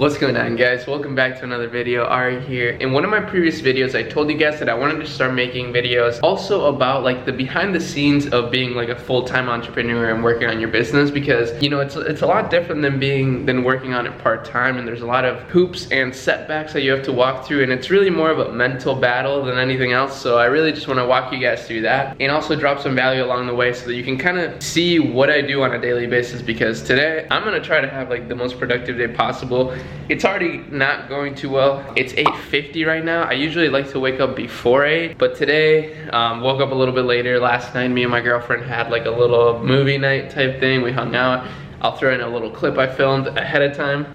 What's going on, guys? Welcome back to another video. Arie here. In one of my previous videos, I told you guys that I wanted to start making videos also about like the behind the scenes of being like a full-time entrepreneur and working on your business, because you know it's a lot different than working on it part-time, and there's a lot of hoops and setbacks that you have to walk through, and it's really more of a mental battle than anything else. So I really just want to walk you guys through that and also drop some value along the way so that you can kind of see what I do on a daily basis, because today I'm gonna try to have like the most productive day possible. It's already not going too well. It's 8:50 right now. I usually like to wake up before 8, but today woke up a little bit later. Last night me and my girlfriend had like a little movie night type thing. We hung out. I'll throw in a little clip I filmed ahead of time.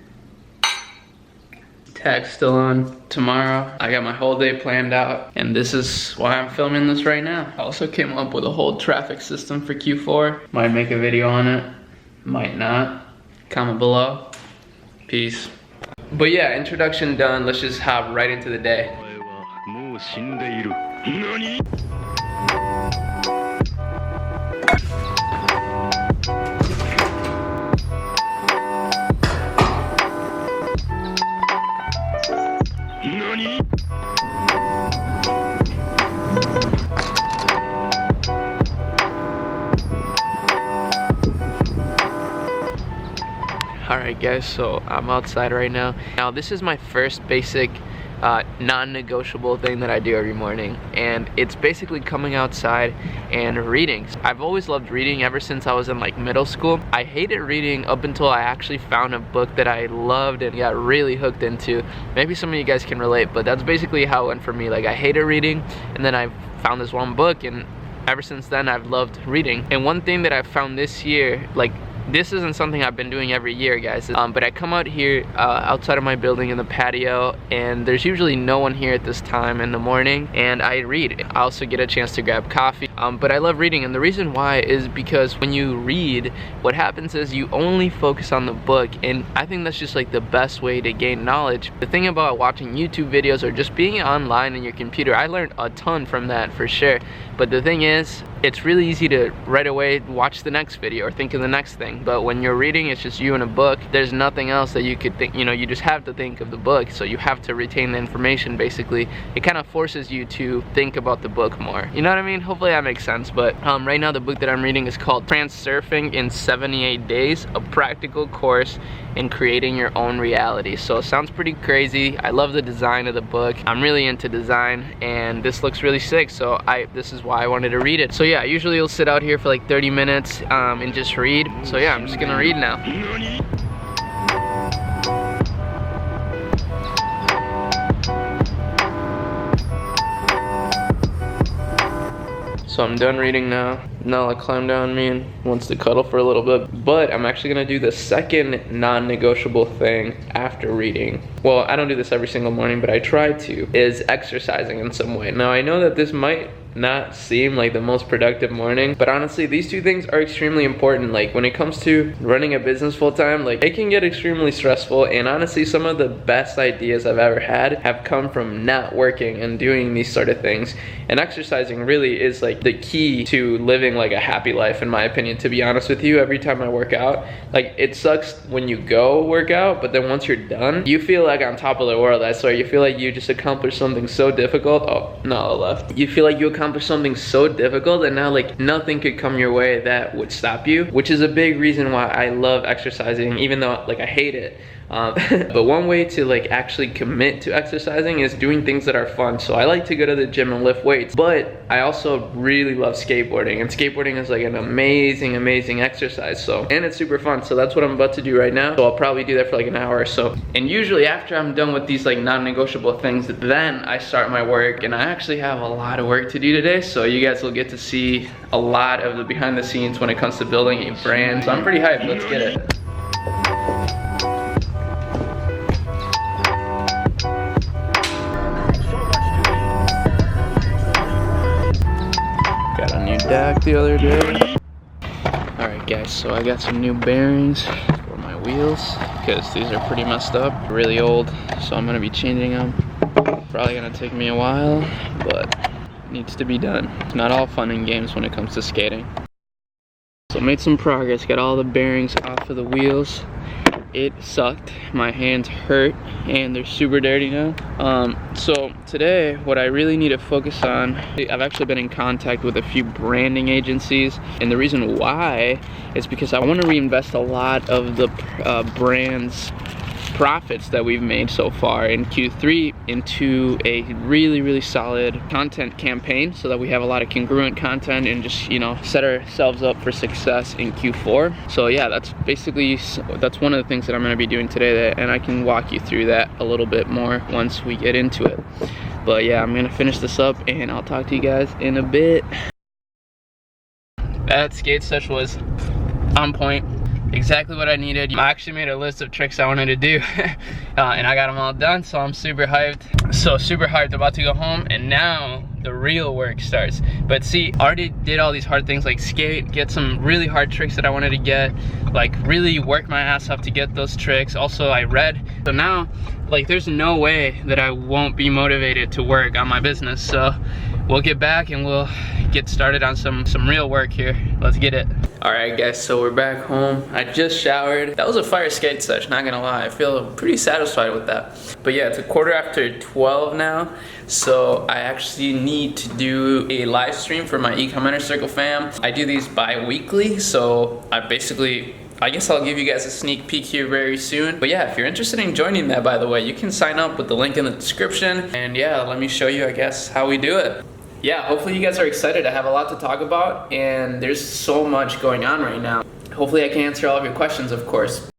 Tag's still on. Tomorrow I got my whole day planned out, and this is why I'm filming this right now. I also came up with a whole traffic system for Q4. Might make a video on it, might not. Comment below. Peace. But yeah, introduction done. Let's just hop right into the day. Alright guys, so I'm outside right now. Now this is my first basic non-negotiable thing that I do every morning, and it's basically coming outside and reading. I've always loved reading ever since I was in like middle school. I hated reading up until I actually found a book that I loved and got really hooked into. Maybe some of you guys can relate, but that's basically how it went for me. Like, I hated reading, and then I found this one book, and ever since then I've loved reading. And one thing that I found this year, like, this isn't something I've been doing every year, guys, but I come out here outside of my building in the patio, and there's usually no one here at this time in the morning, and I read. I also get a chance to grab coffee, but I love reading, and the reason why is because when you read, what happens is you only focus on the book, and I think that's just like the best way to gain knowledge. The thing about watching YouTube videos or just being online on your computer, I learned a ton from that for sure, but the thing is, it's really easy to right away watch the next video or think of the next thing. But when you're reading, it's just you and a book. There's nothing else that you could think, you know, you just have to think of the book. So you have to retain the information, basically. It kind of forces you to think about the book more. You know what I mean? Hopefully that makes sense. But right now the book that I'm reading is called Transurfing in 78 Days, a practical course in creating your own reality. So it sounds pretty crazy. I love the design of the book. I'm really into design, and this looks really sick. So this is why I wanted to read it. So yeah, usually you'll sit out here for like 30 minutes and just read. So yeah, I'm just gonna read now. So I'm done reading now. Nala climbed down me and wants to cuddle for a little bit, but I'm actually gonna do the second non-negotiable thing after reading. Well, I don't do this every single morning, but I try to, is exercising in some way. Now I know that this might not seem like the most productive morning, but honestly these two things are extremely important. Like, when it comes to running a business full-time, like, it can get extremely stressful, and honestly some of the best ideas I've ever had have come from not working and doing these sort of things. And exercising really is like the key to living like a happy life, in my opinion, to be honest with you. Every time I work out, like, it sucks when you go work out, but then once you're done, you feel like on top of the world. I swear, you feel like you just accomplished something so difficult. Oh, Nala left. You feel like you accomplished something so difficult, and now like nothing could come your way that would stop you, which is a big reason why I love exercising, even though like I hate it. But one way to like actually commit to exercising is doing things that are fun. So I like to go to the gym and lift weights, but I also really love skateboarding, and skateboarding is like an amazing exercise. So, and it's super fun. So that's what I'm about to do right now. So I'll probably do that for like an hour or so. And usually after I'm done with these like non-negotiable things, then I start my work, and I actually have a lot of work to do today. So you guys will get to see a lot of the behind the scenes when it comes to building a brand. So I'm pretty hyped. Let's get it. Deck the other day. Alright guys, so I got some new bearings for my wheels because these are pretty messed up, really old, so I'm gonna be changing them. Probably gonna take me a while, but it needs to be done. It's not all fun and games when it comes to skating. So made some progress, got all the bearings off of the wheels. it sucked. My hands hurt and they're super dirty now. So today, what I really need to focus on, I've actually been in contact with a few branding agencies, and the reason why is because I want to reinvest a lot of the brand's profits that we've made so far in Q3 into a really solid content campaign, so that we have a lot of congruent content and just, you know, set ourselves up for success in Q4. So yeah, that's one of the things that I'm going to be doing today, and I can walk you through that a little bit more once we get into it. But yeah, I'm going to finish this up and I'll talk to you guys in a bit. That skate sesh was on point. Exactly what I needed. I actually made a list of tricks I wanted to do and I got them all done, so I'm super hyped. So super hyped, about to go home, and now the real work starts. But see, I already did all these hard things like skate, get some really hard tricks that I wanted to get, like really work my ass off to get those tricks. Also, I read. So now, like, there's no way that I won't be motivated to work on my business. So we'll get back and we'll get started on some real work here. Let's get it. All right, guys, so we're back home. I just showered. That was a fire skate sesh, not gonna lie. I feel pretty satisfied with that. But yeah, it's a 12:15 now, so I actually need to do a live stream for my eCommerce Circle fam. I do these bi-weekly, so I guess I'll give you guys a sneak peek here very soon. But yeah, if you're interested in joining that, by the way, you can sign up with the link in the description. And yeah, let me show you, I guess, how we do it. Yeah, hopefully you guys are excited. I have a lot to talk about, and there's so much going on right now. Hopefully I can answer all of your questions, of course.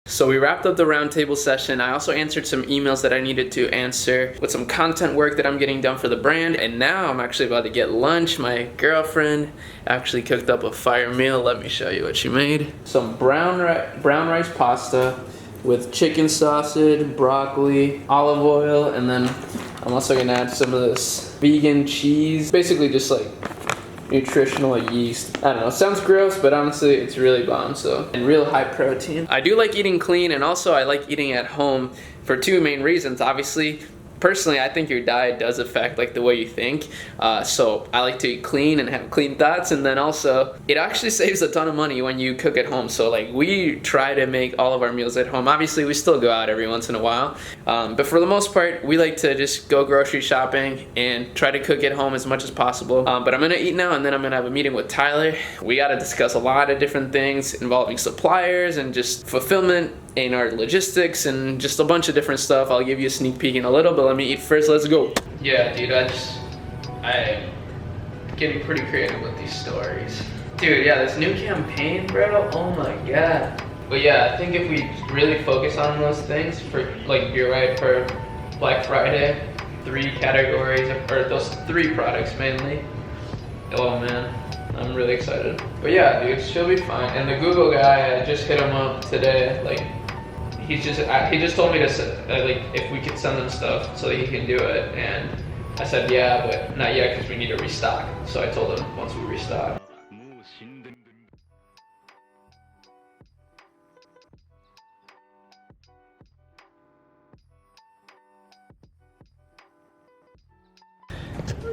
So we wrapped up the roundtable session. I also answered some emails that I needed to answer with some content work that I'm getting done for the brand. And now I'm actually about to get lunch. My girlfriend actually cooked up a fire meal. Let me show you what she made. Some brown rice pasta with chicken sausage, broccoli, olive oil, and then I'm also gonna add some of this vegan cheese. Basically just like nutritional yeast. I don't know, it sounds gross, but honestly it's really bomb. So, and real high protein. I do like eating clean, and also I like eating at home for two main reasons. Obviously, personally, I think your diet does affect like the way you think. So I like to eat clean and have clean thoughts, and then also it actually saves a ton of money when you cook at home. So like we try to make all of our meals at home. Obviously we still go out every once in a while, but for the most part we like to just go grocery shopping and try to cook at home as much as possible. But I'm gonna eat now, and then I'm gonna have a meeting with Tyler. We gotta discuss a lot of different things involving suppliers and just fulfillment in our logistics and just a bunch of different stuff. I'll give you a sneak peek in a little, but let me eat first. Let's go. Yeah, dude, I'm getting pretty creative with these stories. Dude, yeah, this new campaign, bro, oh my god. But yeah, I think if we really focus on those things, for like, you're right, for Black Friday, 3 categories, or those 3 products mainly. Oh man, I'm really excited. But yeah, dude, she'll be fine. And the Google guy, I just hit him up today, like, he just told me to like if we could send him stuff so that he can do it, and I said yeah, but not yet because we need to restock. So I told him once we restock.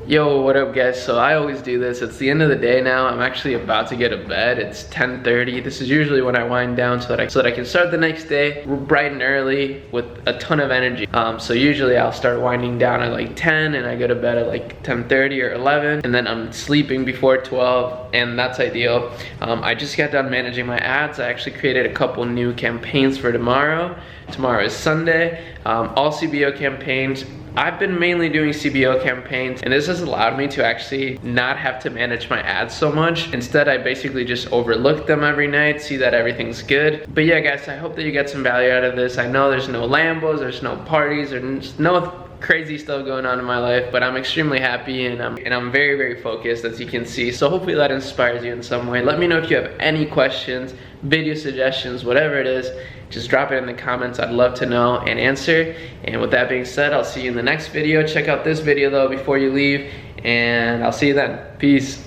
Yo, what up guys? So I always do this. It's the end of the day now. I'm actually about to get to bed. It's 10:30. This is usually when I wind down so that I can start the next day bright and early with a ton of energy. So usually I'll start winding down at like 10 and I go to bed at like 10:30 or 11, and then I'm sleeping before 12, and that's ideal. I just got done managing my ads. I actually created a couple new campaigns for tomorrow. Tomorrow is Sunday. All CBO campaigns. I've been mainly doing CBO campaigns, and this has allowed me to actually not have to manage my ads so much. Instead, I basically just overlook them every night, see that everything's good. But yeah, guys, I hope that you get some value out of this. I know there's no Lambos, there's no parties, there's no crazy stuff going on in my life, but I'm extremely happy, and I'm very focused, as you can see. So hopefully that inspires you in some way. Let me know if you have any questions, video suggestions, whatever it is. Just drop it in the comments. I'd love to know and answer. And with that being said, I'll see you in the next video. Check out this video though before you leave, and I'll see you then. Peace.